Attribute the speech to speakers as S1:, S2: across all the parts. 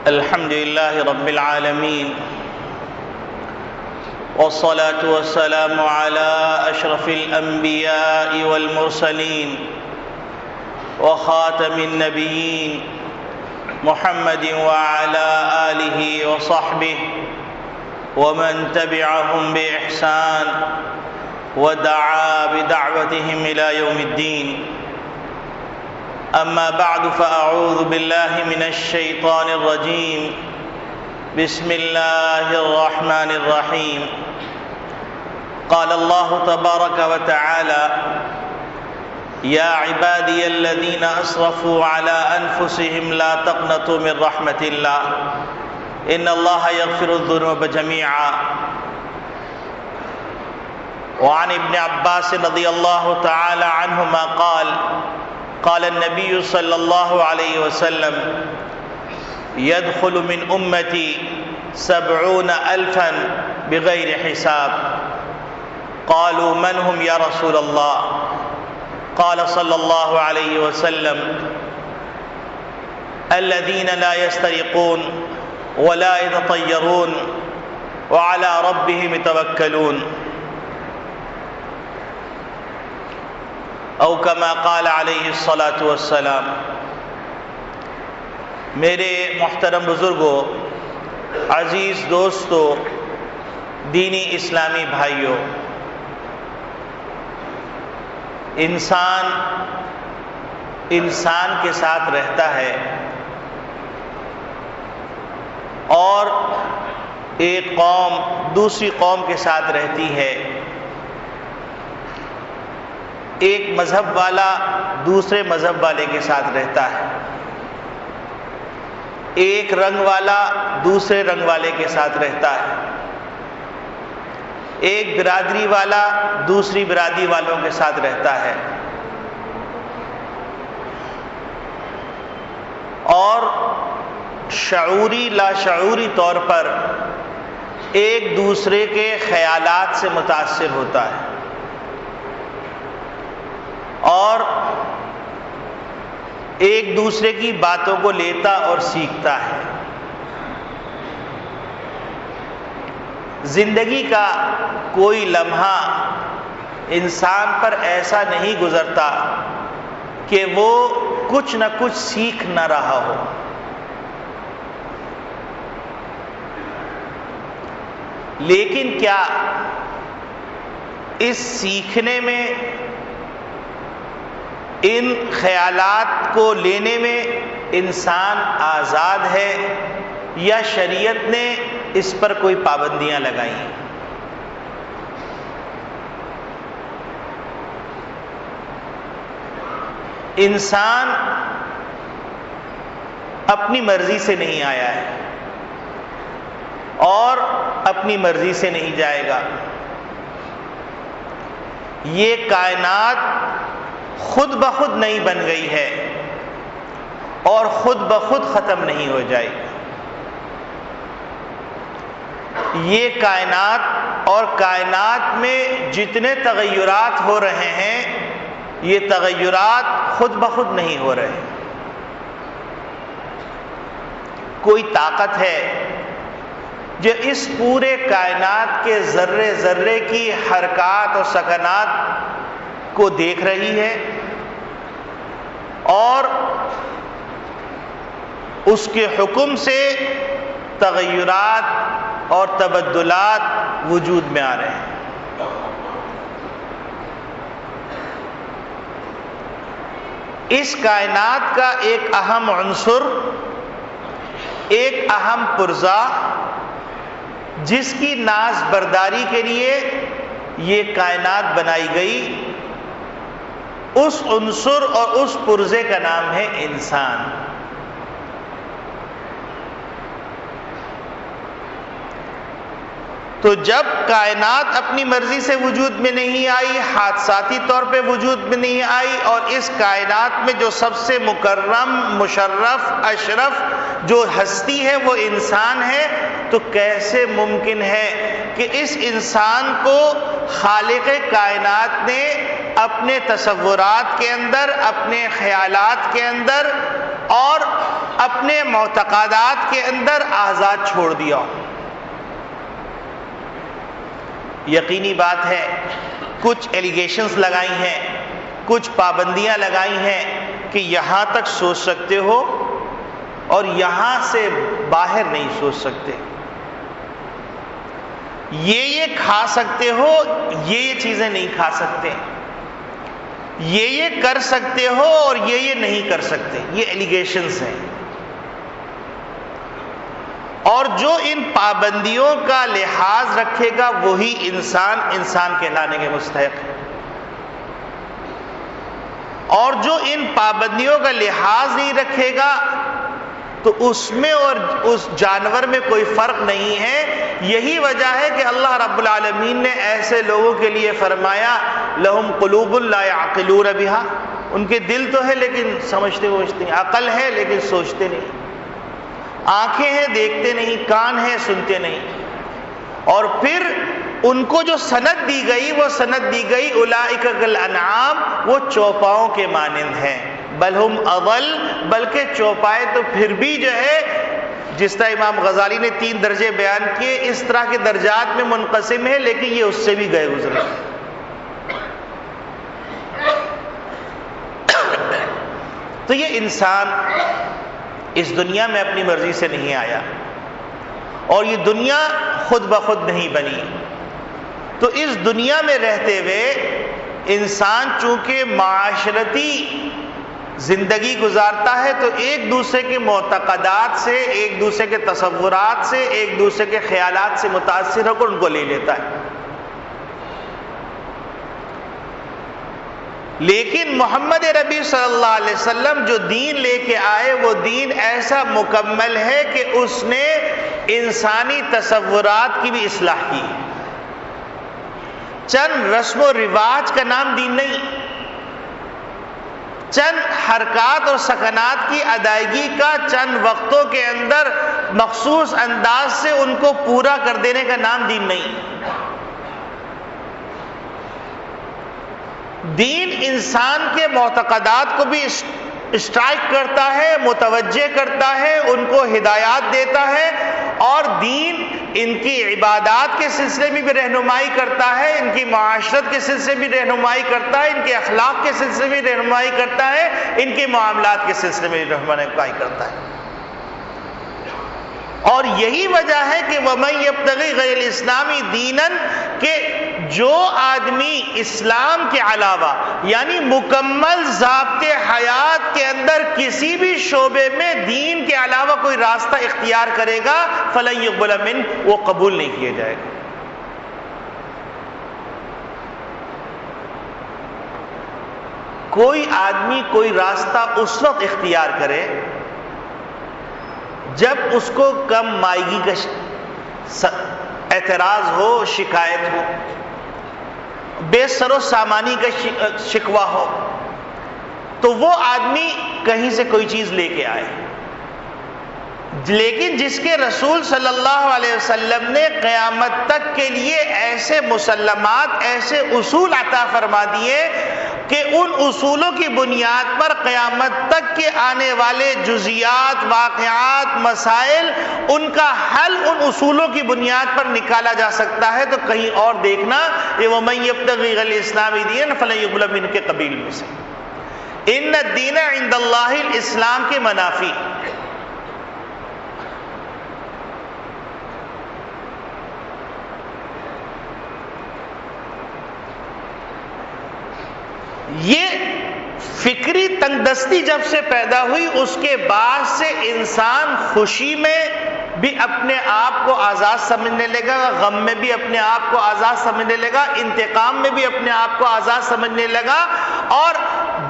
S1: الحمد لله رب العالمين، والصلاة والسلام على أشرف الأنبياء والمرسلين وخاتم النبيين محمد وعلى آله وصحبه ومن تبعهم بإحسان ودعا بدعوتهم إلى يوم الدين. أما بعد، فأعوذ بالله من الشيطان الرجيم. بسم الله الرحمن الرحيم. قال الله تبارك وتعالى: يا عبادي الذين أسرفوا على أنفسهم لا تقنطوا من رحمة الله إن الله يغفر الذنوب جميعا. وعن ابن عباس رضي الله تعالى عنهما قال النبي صلى الله عليه وسلم: يدخل من أمتي 70,000 بغير حساب. قالوا: من هم يا رسول الله؟ قال صلى الله عليه وسلم: الذين لا يسترقون ولا يتطيرون وعلى ربهم يتوكلون، او کما قال علیہ الصلاۃ والسلام. میرے محترم بزرگوں، عزیز دوستوں، دینی اسلامی بھائیوں، انسان کے ساتھ رہتا ہے اور ایک قوم دوسری قوم کے ساتھ رہتی ہے، ایک مذہب والا دوسرے مذہب والے کے ساتھ رہتا ہے، ایک رنگ والا دوسرے رنگ والے کے ساتھ رہتا ہے، ایک برادری والا دوسری برادری والوں کے ساتھ رہتا ہے، اور شعوری لاشعوری طور پر ایک دوسرے کے خیالات سے متاثر ہوتا ہے اور ایک دوسرے کی باتوں کو لیتا اور سیکھتا ہے. زندگی کا کوئی لمحہ انسان پر ایسا نہیں گزرتا کہ وہ کچھ نہ کچھ سیکھ نہ رہا ہو. لیکن کیا اس سیکھنے میں، ان خیالات کو لینے میں انسان آزاد ہے یا شریعت نے اس پر کوئی پابندیاں لگائی ہیں؟ انسان اپنی مرضی سے نہیں آیا ہے اور اپنی مرضی سے نہیں جائے گا. یہ کائنات خود بخود نہیں بن گئی ہے اور خود بخود ختم نہیں ہو جائے گی. یہ کائنات اور کائنات میں جتنے تغیرات ہو رہے ہیں، یہ تغیرات خود بخود نہیں ہو رہے. کوئی طاقت ہے جو اس پورے کائنات کے ذرے ذرے کی حرکات اور سکنات کو دیکھ رہی ہے اور اس کے حکم سے تغیرات اور تبدلات وجود میں آ رہے ہیں. اس کائنات کا ایک اہم عنصر، ایک اہم پرزہ جس کی ناز برداری کے لیے یہ کائنات بنائی گئی، اس عنصر اور اس پرزے کا نام ہے انسان. تو جب کائنات اپنی مرضی سے وجود میں نہیں آئی، حادثاتی طور پہ وجود میں نہیں آئی، اور اس کائنات میں جو سب سے مکرم، مشرف، اشرف جو ہستی ہے وہ انسان ہے، تو کیسے ممکن ہے کہ اس انسان کو خالق کائنات نے اپنے تصورات کے اندر، اپنے خیالات کے اندر اور اپنے معتقدات کے اندر آزاد چھوڑ دیا ہو۔ یقینی بات ہے کچھ ایلیگیشنز لگائی ہیں، کچھ پابندیاں لگائی ہیں کہ یہاں تک سوچ سکتے ہو اور یہاں سے باہر نہیں سوچ سکتے، یہ کھا سکتے ہو، یہ چیزیں نہیں کھا سکتے، یہ کر سکتے ہو اور یہ نہیں کر سکتے، یہ ایلیگیشنز ہیں۔ اور جو ان پابندیوں کا لحاظ رکھے گا وہی انسان کہلانے کے مستحق ہے، اور جو ان پابندیوں کا لحاظ نہیں رکھے گا تو اس میں اور اس جانور میں کوئی فرق نہیں ہے۔ یہی وجہ ہے کہ اللہ رب العالمین نے ایسے لوگوں کے لیے فرمایا لہم قلوب لا یعقلون بہا، ان کے دل تو ہے لیکن سمجھتے نہیں، عقل ہے لیکن سوچتے نہیں، آنکھیں ہیں دیکھتے نہیں، کان ہیں سنتے نہیں۔ اور پھر ان کو جو سند دی گئی وہ سند دی گئی اولئک کالانعام، وہ چوپاؤں کے مانند ہیں، بل ہم اضل، بلکہ چوپائے تو پھر بھی جو ہے جس طرح امام غزالی نے 3 درجے بیان کیے اس طرح کے درجات میں منقسم ہے، لیکن یہ اس سے بھی گئے گزرے۔ تو یہ انسان اس دنیا میں اپنی مرضی سے نہیں آیا اور یہ دنیا خود بخود نہیں بنی۔ تو اس دنیا میں رہتے ہوئے انسان چونکہ معاشرتی زندگی گزارتا ہے تو ایک دوسرے کے معتقدات سے، ایک دوسرے کے تصورات سے، ایک دوسرے کے خیالات سے متاثر ہو کر ان کو لے لیتا ہے۔ لیکن محمد ربی صلی اللہ علیہ وسلم جو دین لے کے آئے وہ دین ایسا مکمل ہے کہ اس نے انسانی تصورات کی بھی اصلاح کی۔ چند رسم و رواج کا نام دین نہیں، چند حرکات اور سکنات کی ادائیگی کا چند وقتوں کے اندر مخصوص انداز سے ان کو پورا کر دینے کا نام دین نہیں۔ دین انسان کے معتقدات کو بھی اسٹرائک کرتا ہے، متوجہ کرتا ہے، ان کو ہدایات دیتا ہے، اور دین ان کی عبادات کے سلسلے میں بھی رہنمائی کرتا ہے، ان کی معاشرت کے سلسلے میں بھی رہنمائی کرتا ہے، ان کے اخلاق کے سلسلے میں بھی رہنمائی کرتا ہے، ان کے معاملات کے سلسلے میں بھی رہنمائی کرتا ہے۔ اور یہی وجہ ہے کہ وَمَن يَبْتَغِي غَيْرَ الْإِسْلَامِ دِينًا، کہ جو آدمی اسلام کے علاوہ یعنی مکمل ضابطِ حیات کے اندر کسی بھی شعبے میں دین کے علاوہ کوئی راستہ اختیار کرے گا فَلَن يُقْبَلَ مِنْهُ، وہ قبول نہیں کیا جائے گا۔ کوئی آدمی کوئی راستہ اس وقت اختیار کرے جب اس کو کم مائیگی کا اعتراض ہو، شکایت ہو، بے سر و سامانی کا شکوہ ہو، تو وہ آدمی کہیں سے کوئی چیز لے کے آئے۔ لیکن جس کے رسول صلی اللہ علیہ وسلم نے قیامت تک کے لیے ایسے مسلمات، ایسے اصول عطا فرما دیے کہ ان اصولوں کی بنیاد پر قیامت تک کے آنے والے جزیات، واقعات، مسائل، ان کا حل ان اصولوں کی بنیاد پر نکالا جا سکتا ہے، تو کہیں اور دیکھنا یہ وَمَن يَبْتَغِي غَيْرَ الْإِسْلَامِ دِينًا فَلَن يُقْبَلَ مِنْهُ کے قبیل میں سے۔ ان الدین عند اللہ الاسلام کے منافی۔ یہ فکری تنگ دستی جب سے پیدا ہوئی اس کے بعد سے انسان خوشی میں بھی اپنے آپ کو آزاد سمجھنے لگا، غم میں بھی اپنے آپ کو آزاد سمجھنے لگا، انتقام میں بھی اپنے آپ کو آزاد سمجھنے لگا، اور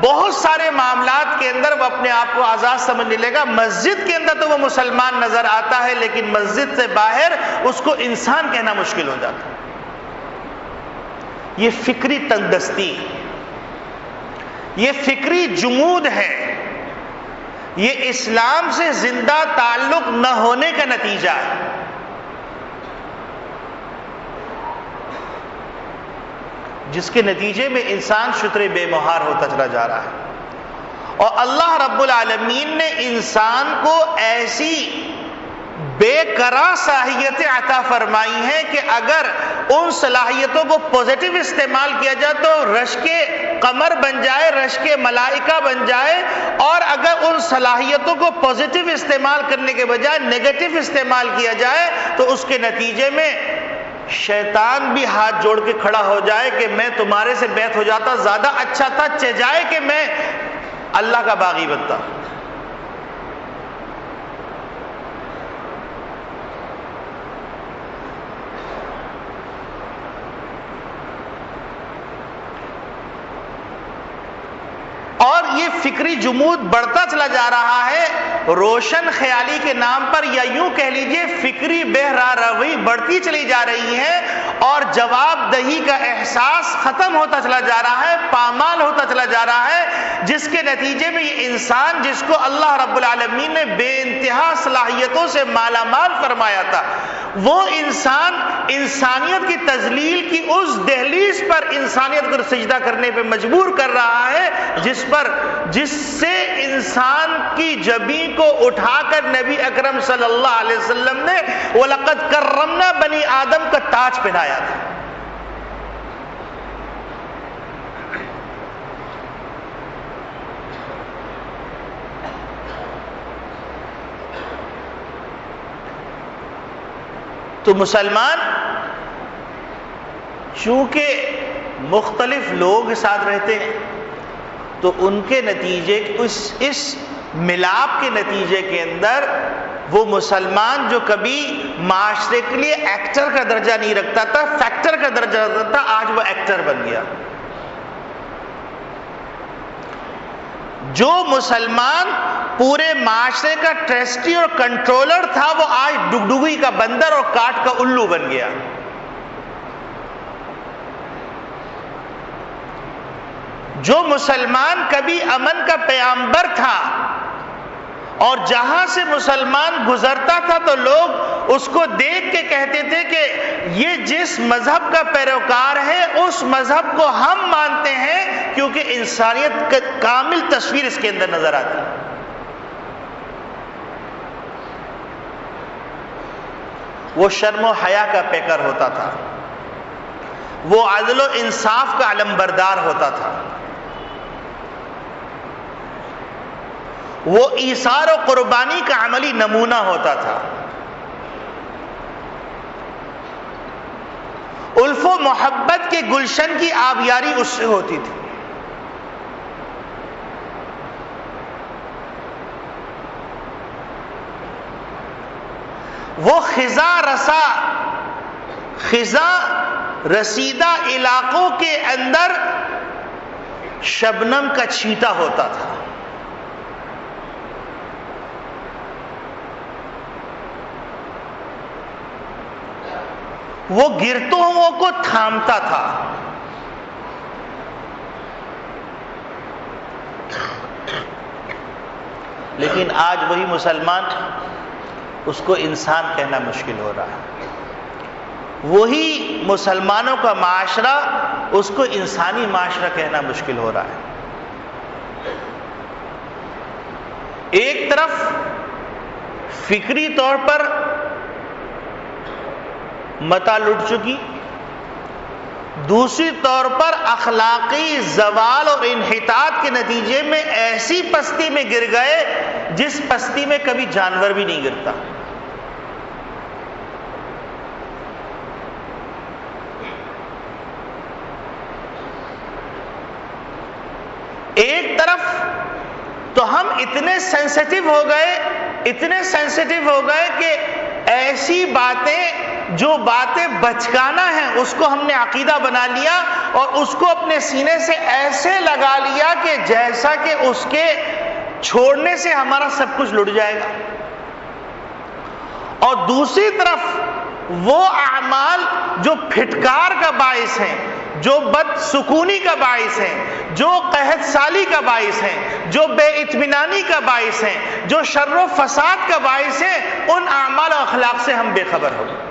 S1: بہت سارے معاملات کے اندر وہ اپنے آپ کو آزاد سمجھنے لگا۔ مسجد کے اندر تو وہ مسلمان نظر آتا ہے لیکن مسجد سے باہر اس کو انسان کہنا مشکل ہو جاتا ہے۔ یہ فکری تنگ دستی، یہ فکری جمود ہے، یہ اسلام سے زندہ تعلق نہ ہونے کا نتیجہ ہے۔ جس کے نتیجے میں انسان شتر بے مہار ہوتا چلا جا رہا ہے۔ اور اللہ رب العالمین نے انسان کو ایسی بے قرار صلاحیتیں عطا فرمائی ہیں کہ اگر ان صلاحیتوں کو پوزیٹو استعمال کیا جائے تو رشک قمر بن جائے، رشک ملائکہ بن جائے، اور اگر ان صلاحیتوں کو پوزیٹو استعمال کرنے کے بجائے نیگیٹو استعمال کیا جائے تو اس کے نتیجے میں شیطان بھی ہاتھ جوڑ کے کھڑا ہو جائے کہ میں تمہارے سے بیعت ہو جاتا، زیادہ اچھا تھا چجائے کہ میں اللہ کا باغی بنتا۔ اور یہ فکری جمود بڑھتا چلا جا رہا ہے، روشن خیالی کے نام پر، یا یوں کہہ لیجئے فکری بہرہ روی بڑھتی چلی جا رہی ہے، اور جواب دہی کا احساس ختم ہوتا چلا جا رہا ہے، پامال ہوتا چلا جا رہا ہے، جس کے نتیجے میں یہ انسان جس کو اللہ رب العالمین نے بے انتہا صلاحیتوں سے مالا مال فرمایا تھا، وہ انسان انسانیت کی تذلیل کی اس دہلیز پر انسانیت کو سجدہ کرنے پہ مجبور کر رہا ہے، جس سے انسان کی جبین کو اٹھا کر نبی اکرم صلی اللہ علیہ وسلم نے وَلَقَدْ كَرَّمْنَا بنی آدم کا تاج پہنایا تھا۔ تو مسلمان چونکہ مختلف لوگ ساتھ رہتے ہیں تو ان کے نتیجے اس ملاپ کے نتیجے کے اندر وہ مسلمان جو کبھی معاشرے کے لیے ایکٹر کا درجہ نہیں رکھتا تھا، فیکٹر کا درجہ رکھتا تھا، آج وہ ایکٹر بن گیا۔ جو مسلمان پورے معاشرے کا ٹرسٹی اور کنٹرولر تھا وہ آج ڈگڈگی کا بندر اور کاٹ کا الو بن گیا۔ جو مسلمان کبھی امن کا پیغمبر تھا اور جہاں سے مسلمان گزرتا تھا تو لوگ اس کو دیکھ کے کہتے تھے کہ یہ جس مذہب کا پیروکار ہے اس مذہب کو ہم مانتے ہیں، کیونکہ انسانیت کا کامل تصویر اس کے اندر نظر آتی ہے۔ وہ شرم و حیا کا پیکر ہوتا تھا، وہ عدل و انصاف کا علمبردار ہوتا تھا، وہ ایثار و قربانی کا عملی نمونہ ہوتا تھا، الف و محبت کے گلشن کی آبیاری اس سے ہوتی تھی۔ وہ خزاں رسیدہ علاقوں کے اندر شبنم کا چھیٹا ہوتا تھا۔ وہ گرتوں کو تھامتا تھا۔ لیکن آج وہی مسلمان، اس کو انسان کہنا مشکل ہو رہا ہے۔ وہی مسلمانوں کا معاشرہ، اس کو انسانی معاشرہ کہنا مشکل ہو رہا ہے۔ ایک طرف فکری طور پر متا لٹ چکی، دوسری طور پر اخلاقی زوال اور انحطاط کے نتیجے میں ایسی پستی میں گر گئے جس پستی میں کبھی جانور بھی نہیں گرتا۔ ایک طرف تو ہم اتنے سینسیٹیو ہو گئے کہ ایسی باتیں جو باتیں بچکانا ہیں اس کو ہم نے عقیدہ بنا لیا اور اس کو اپنے سینے سے ایسے لگا لیا کہ جیسا کہ اس کے چھوڑنے سے ہمارا سب کچھ لٹ جائے گا۔ اور دوسری طرف وہ اعمال جو پھٹکار کا باعث ہیں، جو بد سکونی کا باعث ہیں، جو قحط سالی کا باعث ہیں، جو بے اطمینانی کا باعث ہیں، جو شر و فساد کا باعث ہیں، ان اعمال و اخلاق سے ہم بے خبر ہو گئے۔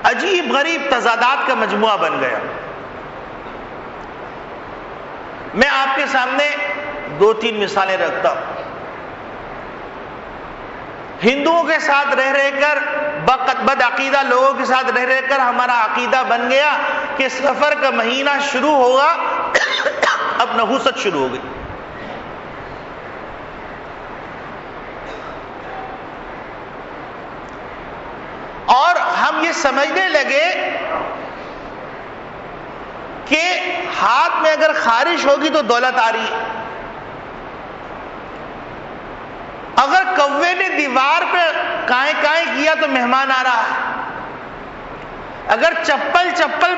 S1: عجیب غریب تضادات کا مجموعہ بن گیا۔ آپ کے سامنے 2-3 مثالیں رکھتا ہوں. ہندوؤں کے ساتھ رہ کر، بد عقیدہ لوگوں کے ساتھ رہ کر ہمارا عقیدہ بن گیا کہ سفر کا مہینہ شروع ہوگا، اب نحوست شروع ہو گئی. اور ہم یہ سمجھنے لگے کہ ہاتھ میں اگر خارش ہوگی تو دولت آ رہی ہے. اگر کوے نے دیوار پہ کائیں کائیں کیا تو مہمان آ رہا ہے. اگر چپل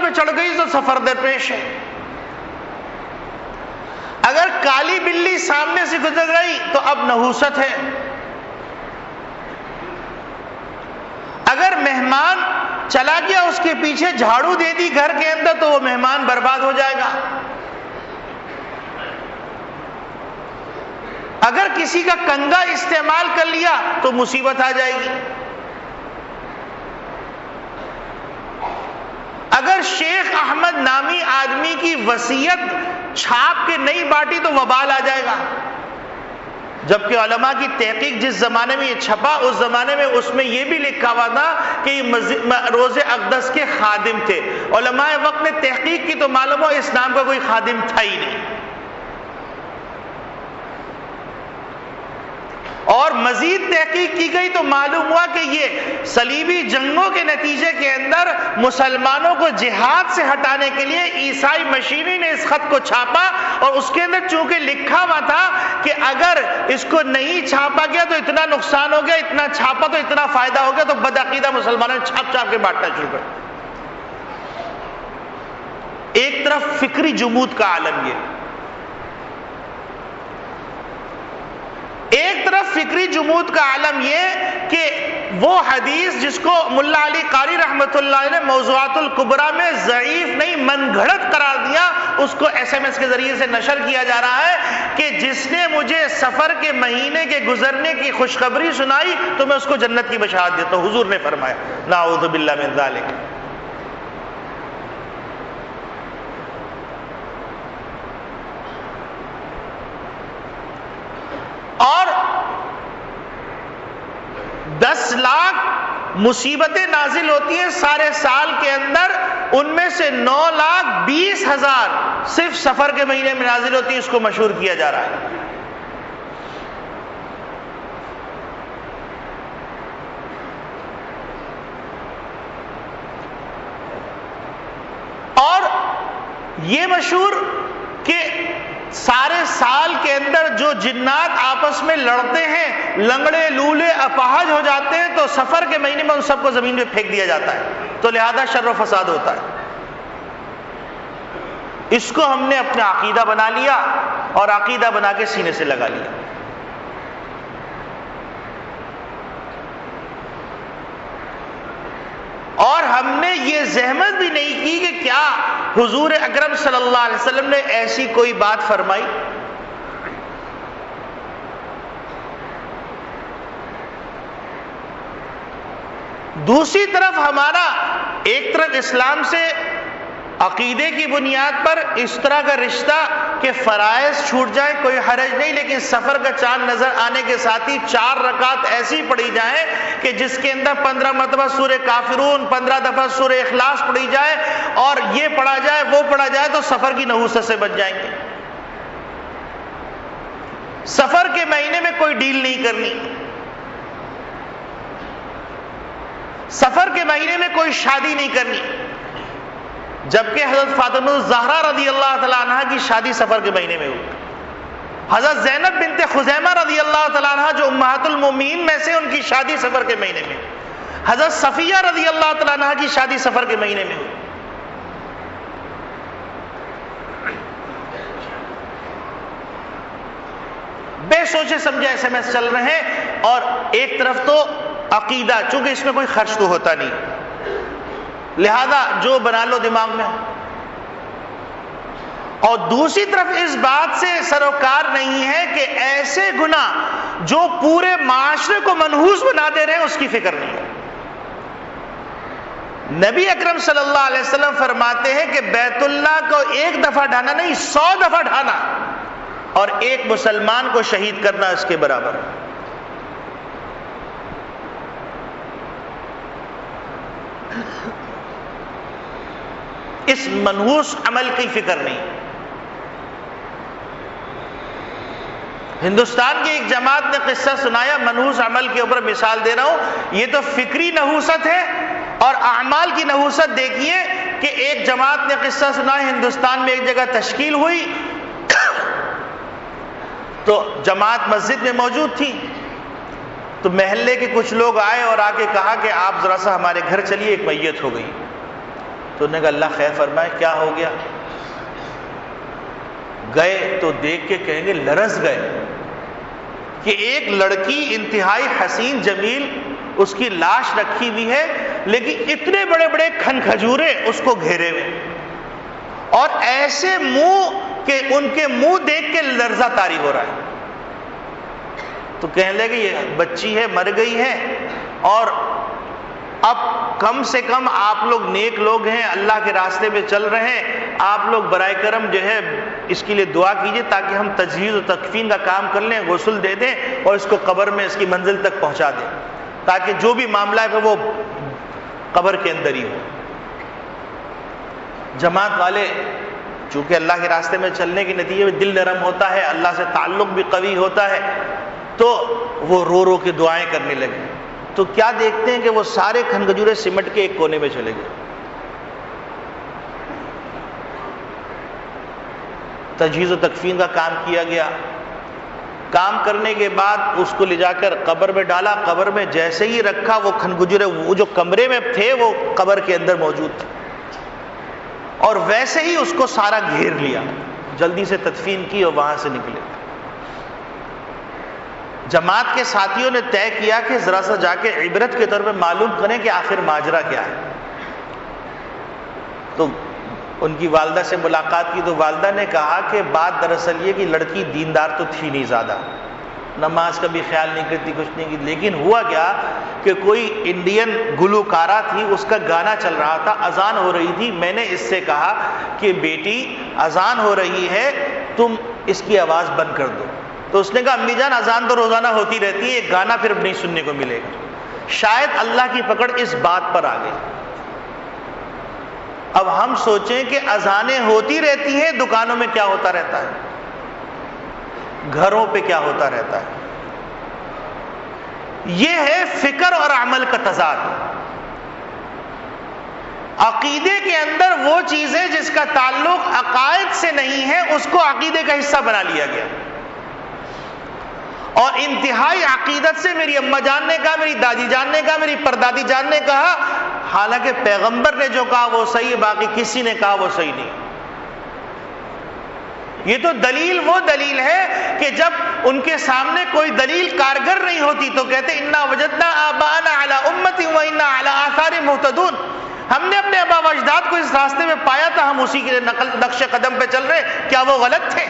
S1: پہ چڑھ گئی تو سفر درپیش ہے. اگر کالی بلی سامنے سے گزر گئی تو اب نحوست ہے. اگر مہمان چلا گیا اس کے پیچھے جھاڑو دے دی گھر کے اندر تو وہ مہمان برباد ہو جائے گا. اگر کسی کا کنگا استعمال کر لیا تو مصیبت آ جائے گی. اگر شیخ احمد نامی آدمی کی وصیت چھاپ کے نہیں بانٹی تو وبال آ جائے گا. جبکہ علماء کی تحقیق جس زمانے میں یہ چھپا اس زمانے میں اس میں یہ بھی لکھا ہوا تھا کہ یہ روزہ اقدس کے خادم تھے. علماء وقت نے تحقیق کی تو معلوم ہو اسلام کا کوئی خادم تھا ہی نہیں. اور مزید تحقیق کی گئی تو معلوم ہوا کہ یہ صلیبی جنگوں کے نتیجے کے اندر مسلمانوں کو جہاد سے ہٹانے کے لیے عیسائی مشینی نے اس خط کو چھاپا، اور اس کے اندر چونکہ لکھا ہوا تھا کہ اگر اس کو نہیں چھاپا گیا تو اتنا نقصان ہو گیا، اتنا چھاپا تو اتنا فائدہ ہو گیا، تو بدعقیدہ مسلمانوں نے چھاپ چھاپ کے بانٹنا شروع کر. ایک طرف فکری جمود کا عالم یہ، ایک طرف فکری جمود کا عالم یہ کہ وہ حدیث جس کو ملا علی قاری رحمت اللہ علیہ نے موضوعات الکبریٰ میں ضعیف نہیں من گھڑت قرار دیا، اس کو SMS کے ذریعے سے نشر کیا جا رہا ہے کہ جس نے مجھے سفر کے مہینے کے گزرنے کی خوشخبری سنائی تو میں اس کو جنت کی بشارت دیتا ہوں. حضور نے فرمایا نعوذ باللہ من ذالک. اور 10 لاکھ مصیبتیں نازل ہوتی ہیں سارے سال کے اندر، ان میں سے 9,20,000 صرف سفر کے مہینے میں نازل ہوتی ہیں. اس کو مشہور کیا جا رہا ہے. اور یہ مشہور کہ سارے سال کے اندر جو جنات آپس میں لڑتے ہیں، لنگڑے لولے اپاہج ہو جاتے ہیں، تو سفر کے مہینے میں ان سب کو زمین پہ پھینک دیا جاتا ہے، تو لہذا شر و فساد ہوتا ہے. اس کو ہم نے اپنا عقیدہ بنا لیا اور عقیدہ بنا کے سینے سے لگا لیا. اور ہم نے یہ زحمت بھی نہیں کی کہ کیا حضور اکرم صلی اللہ علیہ وسلم نے ایسی کوئی بات فرمائی. دوسری طرف ہمارا ایک طرف اسلام سے عقیدے کی بنیاد پر اس طرح کا رشتہ کہ فرائض چھوٹ جائے کوئی حرج نہیں، لیکن سفر کا چاند نظر آنے کے ساتھ ہی 4 رکعت ایسی پڑھی جائیں کہ جس کے اندر 15 مرتبہ سورہ کافرون، 15 دفعہ سورہ اخلاص پڑھی جائے، اور یہ پڑھا جائے وہ پڑھا جائے تو سفر کی نحوست سے بچ جائیں گے. سفر کے مہینے میں کوئی ڈیل نہیں کرنی، سفر کے مہینے میں کوئی شادی نہیں کرنی، جبکہ حضرت فاطمہ الزہرا رضی اللہ تعالیٰ عنہ کی شادی سفر کے مہینے میں ہوئی. حضرت زینب بنت خزیمہ رضی اللہ تعالیٰ عنہ جو امہات المومنین میں سے، ان کی شادی سفر کے مہینے میں. حضرت صفیہ رضی اللہ تعالیٰ عنہ کی شادی سفر کے مہینے میں ہوئی. بے سوچے سمجھے SMS چل رہے ہیں، اور ایک طرف تو عقیدہ، چونکہ اس میں کوئی خرچ تو ہوتا نہیں، لہذا جو بنا لو دماغ میں، اور دوسری طرف اس بات سے سروکار نہیں ہے کہ ایسے گناہ جو پورے معاشرے کو منحوس بنا دے رہے ہیں اس کی فکر نہیں ہے. نبی اکرم صلی اللہ علیہ وسلم فرماتے ہیں کہ بیت اللہ کو 1 دفعہ ڈھانا نہیں، 100 دفعہ ڈھانا. اور ایک مسلمان کو شہید کرنا اس کے برابر ہے۔ اس منحوس عمل کی فکر نہیں۔ ہندوستان کی ایک جماعت نے قصہ سنایا، منحوس عمل کے اوپر مثال دے رہا ہوں، یہ تو فکری نحوست ہے، اور اعمال کی نحوست دیکھیے کہ ایک جماعت نے قصہ سنایا، ہندوستان میں ایک جگہ تشکیل ہوئی تو جماعت مسجد میں موجود تھی، تو محلے کے کچھ لوگ آئے اور آ کے کہا کہ آپ ذرا سا ہمارے گھر چلیے، ایک میت ہو گئی۔ تو انہوں نے کہا اللہ خیر فرمائے، کیا ہو گیا؟ گئے تو دیکھ کے کہیں گے لرز گئے کہ ایک لڑکی انتہائی حسین جمیل، اس کی لاش رکھی ہوئی ہے، لیکن اتنے بڑے بڑے کھن کھجورے اس کو گھیرے ہوئے، اور ایسے منہ کہ ان کے منہ دیکھ کے لرزہ طاری ہو رہا ہے۔ تو کہنے لگے یہ بچی ہے، مر گئی ہے، اور اب کم سے کم آپ لوگ نیک لوگ ہیں، اللہ کے راستے میں چل رہے ہیں، آپ لوگ برائے کرم جو ہے اس کے لیے دعا کیجئے تاکہ ہم تجہیز و تکفین کا کام کر لیں، غسل دے دیں اور اس کو قبر میں اس کی منزل تک پہنچا دیں، تاکہ جو بھی معاملہ ہے وہ قبر کے اندر ہی ہو۔ جماعت والے چونکہ اللہ کے راستے میں چلنے کے نتیجے میں دل نرم ہوتا ہے، اللہ سے تعلق بھی قوی ہوتا ہے، تو وہ رو رو کے دعائیں کرنے لگے۔ تو کیا دیکھتے ہیں کہ وہ سارے کھن کھجورے سمٹ کے ایک کونے میں چلے گئے۔ تجہیز و تکفین کا کام کیا گیا، کام کرنے کے بعد اس کو لے جا کر قبر میں ڈالا، قبر میں جیسے ہی رکھا وہ کھن کھجورے وہ جو کمرے میں تھے وہ قبر کے اندر موجود تھے، اور ویسے ہی اس کو سارا گھیر لیا، جلدی سے تدفین کی اور وہاں سے نکلے۔ جماعت کے ساتھیوں نے طے کیا کہ ذرا سا جا کے عبرت کے طور پہ معلوم کریں کہ آخر ماجرا کیا ہے۔ تو ان کی والدہ سے ملاقات کی تو والدہ نے کہا کہ بات دراصل یہ کہ لڑکی دیندار تو تھی نہیں زیادہ، نماز کا بھی خیال نہیں کرتی، کچھ نہیں کی، لیکن ہوا کیا کہ کوئی انڈین گلوکارہ تھی، اس کا گانا چل رہا تھا، اذان ہو رہی تھی، میں نے اس سے کہا کہ بیٹی اذان ہو رہی ہے، تم اس کی آواز بند کر دو۔ تو اس نے کہا امی جان اذان تو روزانہ ہوتی رہتی ہے، ایک گانا پھر نہیں سننے کو ملے گا۔ شاید اللہ کی پکڑ اس بات پر آ گئی۔ اب ہم سوچیں کہ اذانیں ہوتی رہتی ہیں، دکانوں میں کیا ہوتا رہتا ہے، گھروں پہ کیا ہوتا رہتا ہے۔ یہ ہے فکر اور عمل کا تضاد۔ عقیدے کے اندر وہ چیزیں جس کا تعلق عقائد سے نہیں ہے اس کو عقیدے کا حصہ بنا لیا گیا، اور انتہائی عقیدت سے میری اماں جان نے کہا، میری دادی جان نے کہا، میری پردادی جان نے کہا، حالانکہ پیغمبر نے جو کہا وہ صحیح ہے، باقی کسی نے کہا وہ صحیح نہیں۔ یہ تو دلیل وہ دلیل ہے کہ جب ان کے سامنے کوئی دلیل کارگر نہیں ہوتی تو کہتے انا وجدنا آباءنا علی امتی و انا علی آثار مہتدون، ہم نے اپنے آبا و اجداد کو اس راستے میں پایا تھا، ہم اسی کے نقش قدم پہ چل رہے، کیا وہ غلط تھے؟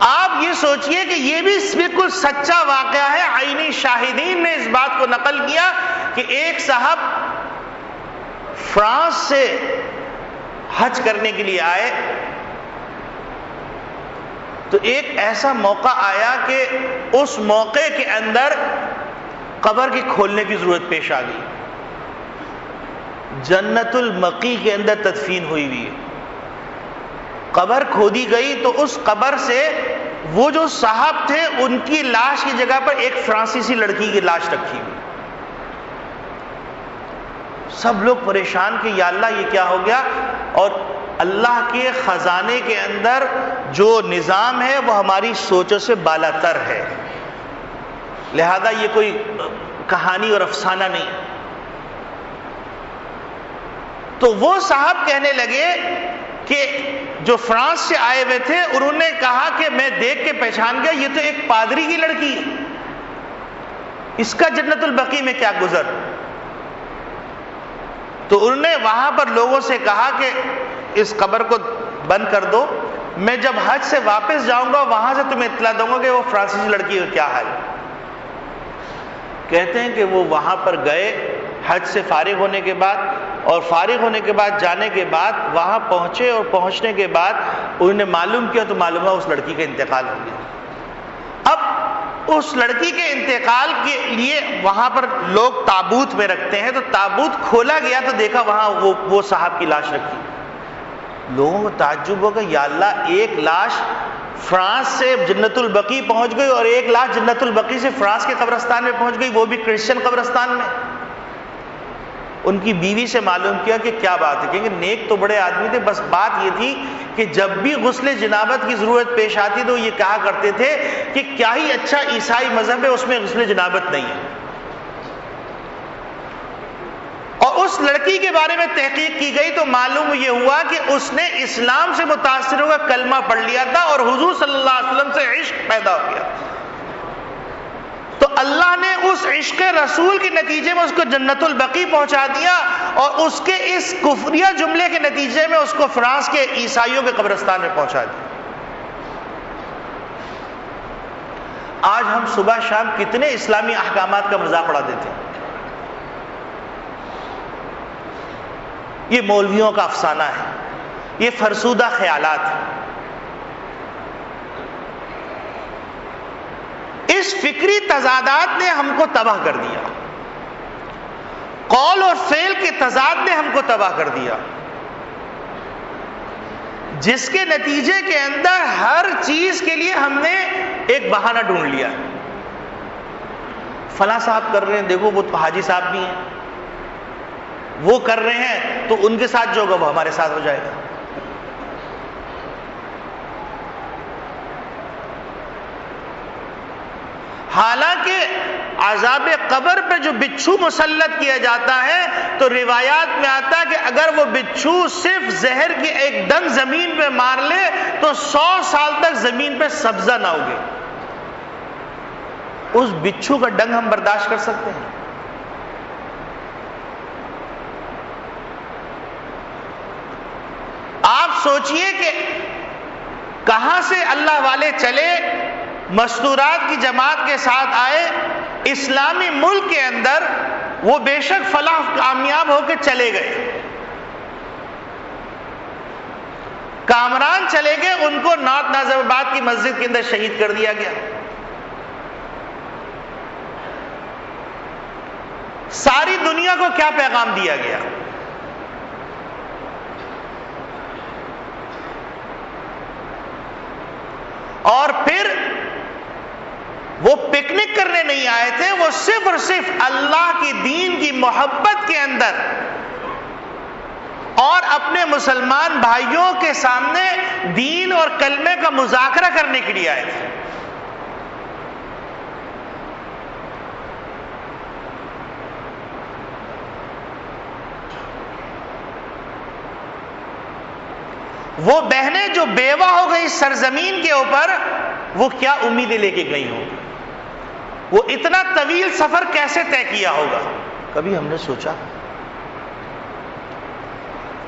S1: آپ یہ سوچئے کہ یہ بھی بالکل سچا واقعہ ہے، عینی شاہدین نے اس بات کو نقل کیا کہ ایک صاحب فرانس سے حج کرنے کے لیے آئے تو ایک ایسا موقع آیا کہ اس موقع کے اندر قبر کی کھولنے کی ضرورت پیش آ گئی۔ جنت المقی کے اندر تدفین ہوئی ہوئی ہے، قبر کھودی گئی تو اس قبر سے وہ جو صاحب تھے ان کی لاش کی جگہ پر ایک فرانسیسی لڑکی کی لاش رکھی ہوئی۔ سب لوگ پریشان کہ یا اللہ یہ کیا ہو گیا، اور اللہ کے خزانے کے اندر جو نظام ہے وہ ہماری سوچوں سے بالاتر ہے، لہذا یہ کوئی کہانی اور افسانہ نہیں۔ تو وہ صاحب کہنے لگے کہ جو فرانس سے آئے ہوئے تھے انہوں نے کہا کہ میں دیکھ کے پہچان گیا یہ تو ایک پادری کی لڑکی ہے، اس کا جنت البقیع میں کیا گزر۔ تو انہوں نے وہاں پر لوگوں سے کہا کہ اس قبر کو بند کر دو، میں جب حج سے واپس جاؤں گا وہاں سے تمہیں اطلاع دوں گا کہ وہ فرانسیسی لڑکی کا کیا حال ہے۔ کہتے ہیں کہ وہ وہاں پر گئے حج سے فارغ ہونے کے بعد، اور فارغ ہونے کے بعد جانے کے بعد وہاں پہنچے، اور پہنچنے کے بعد انہوں نے معلوم کیا تو معلوم ہوا اس لڑکی کا انتقال ہو گیا۔ اب اس لڑکی کے انتقال کے لیے وہاں پر لوگ تابوت میں رکھتے ہیں، تو تابوت کھولا گیا تو دیکھا وہاں وہ صاحب کی لاش رکھی۔ لوگوں کو تعجب ہوگا، یا اللہ، ایک لاش فرانس سے جنت البقیع پہنچ گئی اور ایک لاش جنت البقیع سے فرانس کے قبرستان میں پہنچ گئی، وہ بھی کرسچن قبرستان میں۔ ان کی بیوی سے معلوم کیا کہ کیا بات ہے، کیونکہ نیک تو بڑے آدمی تھے، بس بات یہ تھی کہ جب بھی غسل جنابت کی ضرورت پیش آتی تو یہ کہا کرتے تھے کہ کیا ہی اچھا عیسائی مذہب ہے، اس میں غسل جنابت نہیں ہے۔ اور اس لڑکی کے بارے میں تحقیق کی گئی تو معلوم یہ ہوا کہ اس نے اسلام سے متاثر ہو کر کلمہ پڑھ لیا تھا اور حضور صلی اللہ علیہ وسلم سے عشق پیدا ہو گیا۔ تو اللہ نے اس عشق رسول کے نتیجے میں اس کو جنت البقیع پہنچا دیا، اور اس کے اس کفریہ جملے کے نتیجے میں اس کو فرانس کے عیسائیوں کے قبرستان میں پہنچا دیا۔ آج ہم صبح شام کتنے اسلامی احکامات کا مذاق اڑا دیتے ہیں۔ یہ مولویوں کا افسانہ ہے، یہ فرسودہ خیالات ہیں۔ اس فکری تضادات نے ہم کو تباہ کر دیا، قول اور فعل کے تضاد نے ہم کو تباہ کر دیا، جس کے نتیجے کے اندر ہر چیز کے لیے ہم نے ایک بہانہ ڈھونڈ لیا۔ فلاں صاحب کر رہے ہیں، دیکھو وہ تو حاجی صاحب بھی ہیں، وہ کر رہے ہیں تو ان کے ساتھ جو ہوگا وہ ہمارے ساتھ ہو جائے گا۔ حالانکہ عذاب قبر پہ جو بچھو مسلط کیا جاتا ہے تو روایات میں آتا ہے کہ اگر وہ بچھو صرف زہر کی ایک ڈنگ زمین پہ مار لے تو 100 سال تک زمین پہ سبزہ نہ اگے۔ اس بچھو کا ڈنگ ہم برداشت کر سکتے ہیں؟ آپ سوچئے کہ کہاں سے اللہ والے چلے، مستورات کی جماعت کے ساتھ آئے، اسلامی ملک کے اندر وہ بے شک فلاح کامیاب ہو کے چلے گئے، کامران چلے گئے، ان کو نارتھ نازم آباد کی مسجد کے اندر شہید کر دیا گیا۔ ساری دنیا کو کیا پیغام دیا گیا؟ اور پھر وہ پکنک کرنے نہیں آئے تھے، وہ صرف اور صرف اللہ کی دین کی محبت کے اندر اور اپنے مسلمان بھائیوں کے سامنے دین اور کلمے کا مذاکرہ کرنے کے لیے آئے تھے۔ وہ بہنیں جو بیوہ ہو گئی سرزمین کے اوپر، وہ کیا امیدیں لے کے گئی ہوں، وہ اتنا طویل سفر کیسے طے کیا ہوگا؟ کبھی ہم نے سوچا؟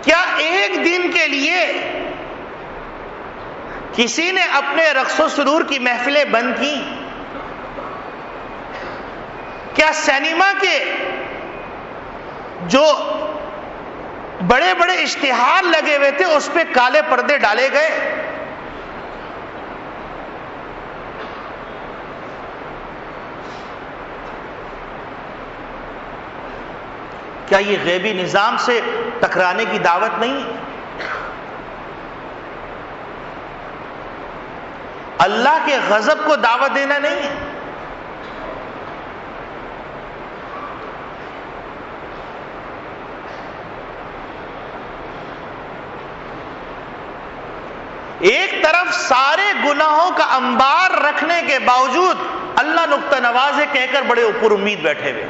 S1: کیا ایک دن کے لیے کسی نے اپنے رقص و سرور کی محفلیں بند کی؟ کیا سینما کے جو بڑے بڑے اشتہار لگے ہوئے تھے اس پہ کالے پردے ڈالے گئے؟ کیا یہ غیبی نظام سے ٹکرانے کی دعوت نہیں؟ اللہ کے غضب کو دعوت دینا نہیں ہے؟ ایک طرف سارے گناہوں کا انبار رکھنے کے باوجود اللہ نقطہ نواز ہے کہہ کر بڑے اوپر امید بیٹھے ہوئے،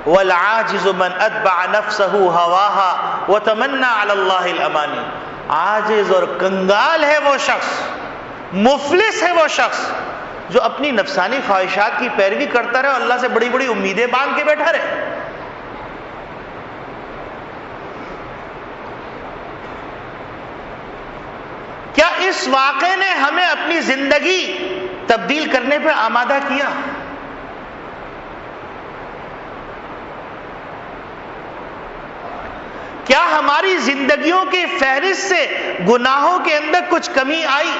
S1: وَالْعَاجِزُ مَنْ أَتْبَعَ نَفْسَهُ هَوَاهَا وَتَمَنَّى عَلَى اللَّهِ الْأَمَانِي۔ عاجز اور کنگال ہے وہ شخص، مفلس ہے وہ شخص جو اپنی نفسانی خواہشات کی پیروی کرتا رہے اور اللہ سے بڑی بڑی امیدیں باندھ کے بیٹھا رہے۔ کیا اس واقعے نے ہمیں اپنی زندگی تبدیل کرنے پہ آمادہ کیا. کیا ہماری زندگیوں کی فہرست سے گناہوں کے اندر کچھ کمی آئی؟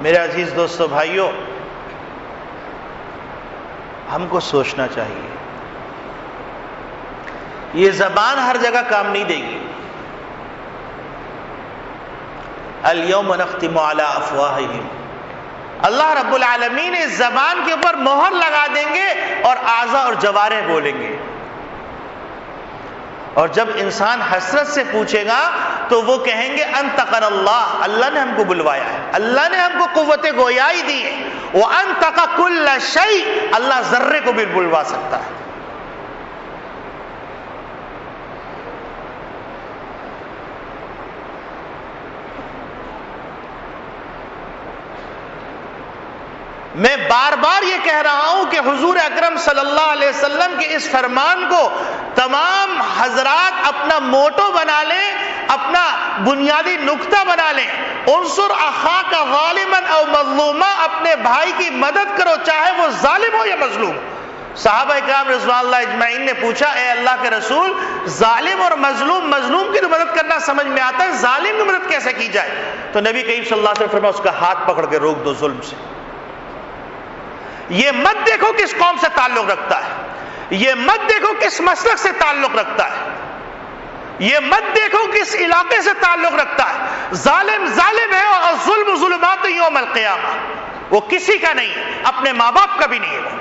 S1: میرے عزیز دوستو بھائیوں، ہم کو سوچنا چاہیے. یہ زبان ہر جگہ کام نہیں دے گی. الیوم نختم علی افواہہم، اللہ رب العالمین اس زبان کے اوپر مہر لگا دیں گے اور اعضاء اور جوارح بولیں گے. اور جب انسان حسرت سے پوچھے گا تو وہ کہیں گے انطقنا اللہ، اللہ نے ہم کو بلوایا ہے، اللہ نے ہم کو قوت گویائی دی ہے. وانطق کل شیء، اللہ ذرے کو بھی بلوا سکتا ہے. میں بار بار یہ کہہ رہا ہوں کہ حضور اکرم صلی اللہ علیہ وسلم کے اس فرمان کو تمام حضرات اپنا موٹو بنا لیں، اپنا بنیادی نقطہ بنا لیں. انصر اخاک ظالما او مظلوما، اپنے بھائی کی مدد کرو چاہے وہ ظالم ہو یا مظلوم. صحابہ کرام رضوان اللہ اجمعین نے پوچھا، اے اللہ کے رسول، ظالم اور مظلوم کی تو مدد کرنا سمجھ میں آتا ہے، ظالم کی مدد کیسے کی جائے؟ تو نبی کریم صلی اللہ علیہ وسلم فرمایا اس کا ہاتھ پکڑ کے روک دو ظلم سے. یہ مت دیکھو کس قوم سے تعلق رکھتا ہے، یہ مت دیکھو کس مسلک سے تعلق رکھتا ہے، یہ مت دیکھو کس علاقے سے تعلق رکھتا ہے. ظالم ظالم ہے اور ظلم ظلمات یوم القیامہ، وہ کسی کا نہیں، اپنے ماں باپ کا بھی نہیں ہے.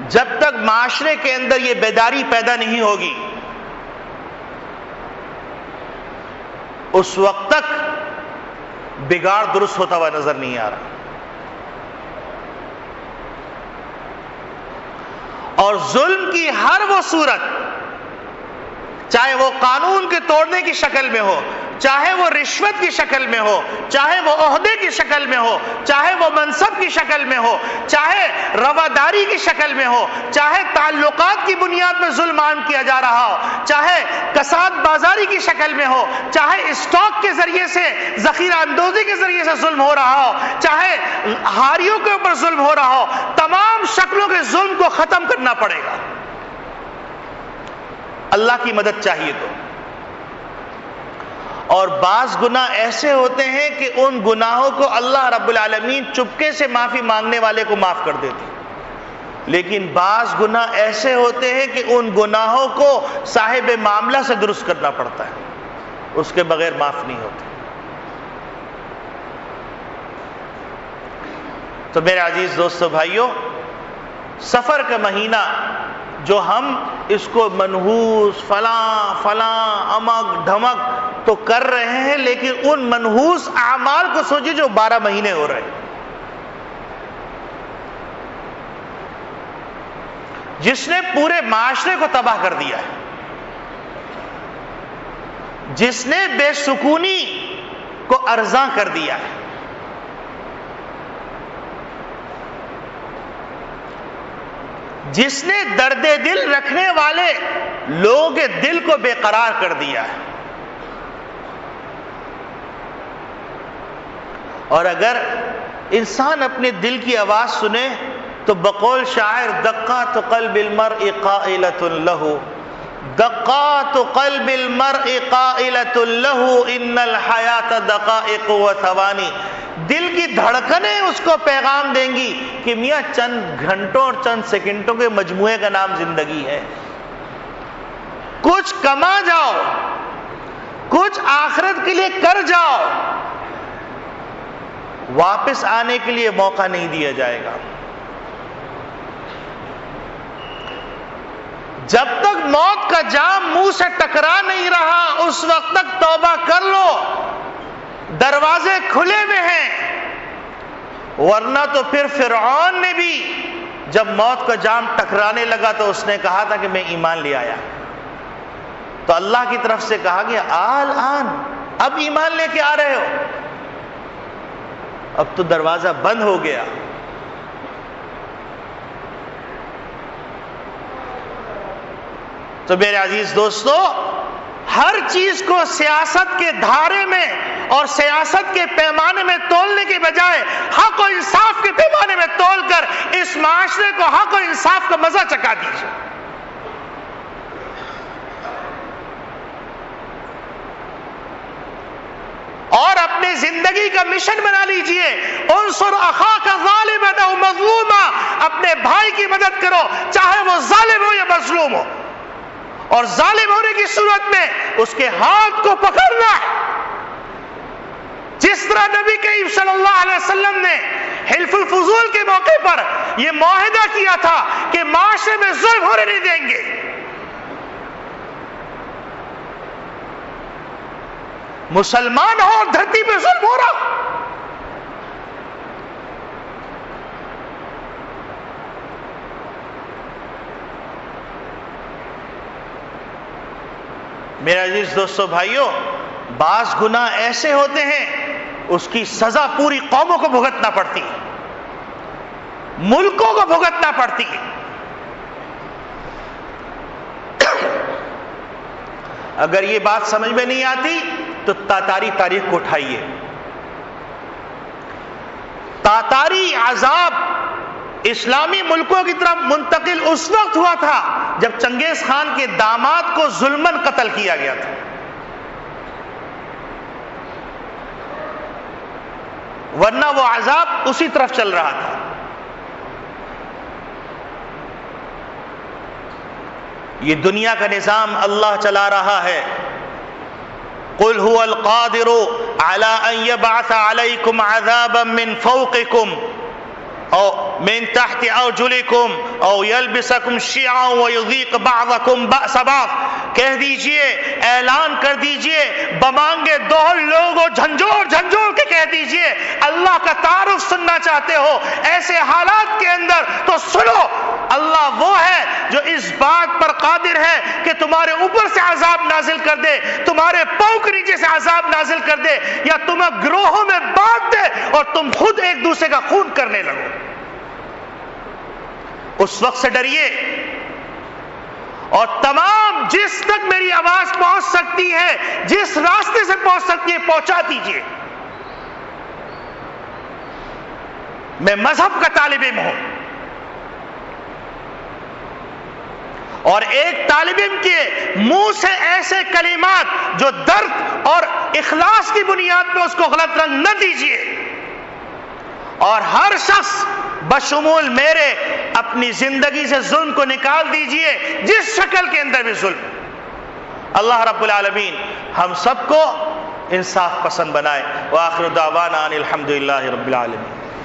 S1: جب تک معاشرے کے اندر یہ بیداری پیدا نہیں ہوگی اس وقت تک بگاڑ درست ہوتا ہوا نظر نہیں آ رہا. اور ظلم کی ہر وہ صورت، چاہے وہ قانون کے توڑنے کی شکل میں ہو، چاہے وہ رشوت کی شکل میں ہو، چاہے وہ عہدے کی شکل میں ہو، چاہے وہ منصب کی شکل میں ہو، چاہے رواداری کی شکل میں ہو، چاہے تعلقات کی بنیاد میں ظلم عام کیا جا رہا ہو، چاہے کساد بازاری کی شکل میں ہو، چاہے اسٹاک کے ذریعے سے، ذخیرہ اندوزی کے ذریعے سے ظلم ہو رہا ہو، چاہے ہاریوں کے اوپر ظلم ہو رہا ہو، تمام شکلوں کے ظلم کو ختم کرنا پڑے گا. اللہ کی مدد چاہیے تو. اور بعض گناہ ایسے ہوتے ہیں کہ ان گناہوں کو اللہ رب العالمین چپکے سے معافی مانگنے والے کو معاف کر دیتے ہیں، لیکن بعض گناہ ایسے ہوتے ہیں کہ ان گناہوں کو صاحب معاملہ سے درست کرنا پڑتا ہے، اس کے بغیر معاف نہیں ہوتے. تو میرے عزیز دوستو بھائیوں، سفر کا مہینہ جو ہم اس کو منحوس فلاں امک ڈھمک تو کر رہے ہیں، لیکن ان منحوس اعمال کو سوچیے جو 12 مہینے ہو رہے ہیں، جس نے پورے معاشرے کو تباہ کر دیا ہے، جس نے بے سکونی کو ارزاں کر دیا ہے، جس نے درد دل رکھنے والے لوگوں کے دل کو بے قرار کر دیا ہے. اور اگر انسان اپنے دل کی آواز سنے تو بقول شاعر دقات قلب المرء قائلۃ له، دقات قلب المرء قائلۃ له ان الحیاۃ دقائق وثوانی. دل کی دھڑکنیں اس کو پیغام دیں گی کہ میاں چند گھنٹوں اور چند سیکنڈوں کے مجموعے کا نام زندگی ہے. کچھ کما جاؤ، کچھ آخرت کے لیے کر جاؤ، واپس آنے کے لیے موقع نہیں دیا جائے گا. جب تک موت کا جام منہ سے ٹکرا نہیں رہا اس وقت تک توبہ کر لو، دروازے کھلے ہوئے ہیں. ورنہ تو پھر فرعون نے بھی جب موت کا جام ٹکرانے لگا تو اس نے کہا تھا کہ میں ایمان لے آیا، تو اللہ کی طرف سے کہا گیا آن اب ایمان لے کے آ رہے ہو، اب تو دروازہ بند ہو گیا. تو میرے عزیز دوستو، ہر چیز کو سیاست کے دھارے میں اور سیاست کے پیمانے میں تولنے کے بجائے حق و انصاف کے پیمانے میں تول کر اس معاشرے کو حق و انصاف کا مزہ چکھا دیجیے۔ اور اپنے زندگی کا مشن بنا لیجئے، انصر اخاک ظالما او مظلوما، اپنے بھائی کی مدد کرو چاہے وہ ظالم ہو یا مظلوم ہو، اور ظالم ہونے کی صورت میں اس کے ہاتھ کو پکڑنا، جس طرح نبی کریم صلی اللہ علیہ وسلم نے حلف الفضول کے موقع پر یہ معاہدہ کیا تھا کہ معاشرے میں ظلم ہونے نہیں دیں گے۔ مسلمان ہو اور دھرتی پہ ظلم ہو رہا، میرے عزیز دوستو بھائیوں، بعض گناہ ایسے ہوتے ہیں اس کی سزا پوری قوموں کو بھگتنا پڑتی ہے، ملکوں کو بھگتنا پڑتی ہے۔ اگر یہ بات سمجھ میں نہیں آتی تو تاتاری تاریخ کو اٹھائیے۔ تاتاری عذاب اسلامی ملکوں کی طرف منتقل اس وقت ہوا تھا جب چنگیز خان کے داماد کو ظلماً قتل کیا گیا تھا، ورنہ وہ عذاب اسی طرف چل رہا تھا۔ یہ دنیا کا نظام اللہ چلا رہا ہے۔ قل هو القادر على ان يبعث عليكم عذابا من فوقكم او من تحت ارجلكم او يلبسكم شيعا ويذيق بعضكم باس بعض، کہہ دیجئے، اعلان کر دیجئے، بمانگے دول لوگوں، جھنجھوڑ جھنجھوڑ کے کہہ دیجئے، اللہ کا تعارف سننا چاہتے ہو ایسے حالات کے اندر تو سنو، اللہ وہ ہے جو اس بات پر قادر ہے کہ تمہارے اوپر سے عذاب نازل کر دے، تمہارے پاؤں کے نیچے سے عذاب نازل کر دے، یا تمہیں گروہوں میں بانٹ دے اور تم خود ایک دوسرے کا خون کرنے لگو۔ اس وقت سے ڈریے، اور تمام جس تک میری آواز پہنچ سکتی ہے، جس راستے سے پہنچ سکتی ہے، پہنچا دیجیے۔ میں مذہب کا طالب علم ہوں، اور ایک طالب علم کے منہ سے ایسے کلمات جو درد اور اخلاص کی بنیاد پہ اس کو غلط رنگ نہ دیجیے، اور ہر شخص بشمول میرے اپنی زندگی سے ظلم کو نکال دیجیے، جس شکل کے اندر بھی ظلم۔ اللہ رب العالمین ہم سب کو انصاف پسند بنائے۔ وآخر دعوانا ان الحمدللہ رب العالمین۔